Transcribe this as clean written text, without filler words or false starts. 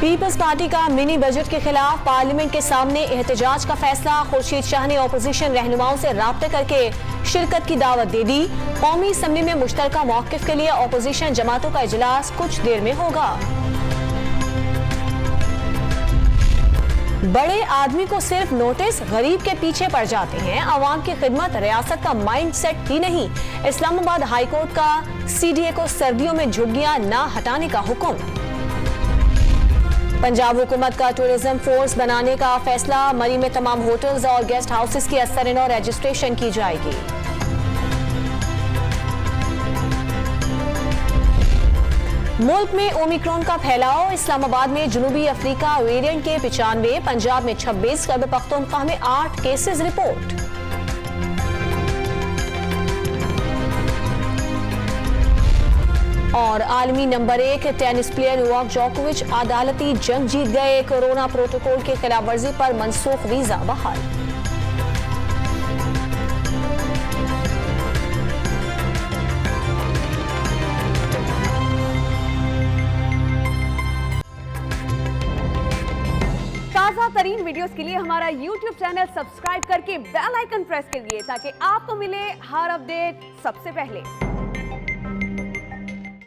Peoples party का mini budget के खिलाफ पार्लियामेंट के सामने एहतजाज का फैसला। खुर्शीद शाह ने ऑपोजिशन रहनुमाओं से राब्ते करके शिरकत की दावत दे दी। कौमी असम्बली में मुश्तरका मौक़िफ़ के लिए ऑपोजिशन जमातों का इजलास कुछ देर में होगा। बड़े आदमी को सिर्फ नोटिस गरीब के पीछे पड़ जाते हैं। अवाम की खिदमत रियासत का माइंड सेट ही नहीं। इस्लामाबाद हाईकोर्ट का CDA को सर्दियों में झुग्गियां न हटाने का हुक्म। पंजाब हुकूमत का टूरिज्म फोर्स बनाने का फैसला। मरी में तमाम होटल्स और गेस्ट हाउसेस की असर-ए-नौ रजिस्ट्रेशन की जाएगी। मुल्क में ओमिक्रॉन का फैलाव। इस्लामाबाद में जनूबी अफ्रीका वेरिएंट के 95, पंजाब में 26, खैबर पख्तूनख्वा में 8 केसेस रिपोर्ट। और आलमी नंबर 1 टेनिस प्लेयर नोवाक जोकोविच अदालती जंग जीत गए। कोरोना प्रोटोकॉल की खिलाफवर्जी पर मनसूख वीजा बहाल। ताज़ा तरीन वीडियोस के लिए हमारा YouTube चैनल सब्सक्राइब करके बेल आइकन प्रेस करिए ताकि आपको मिले हर अपडेट सबसे पहले।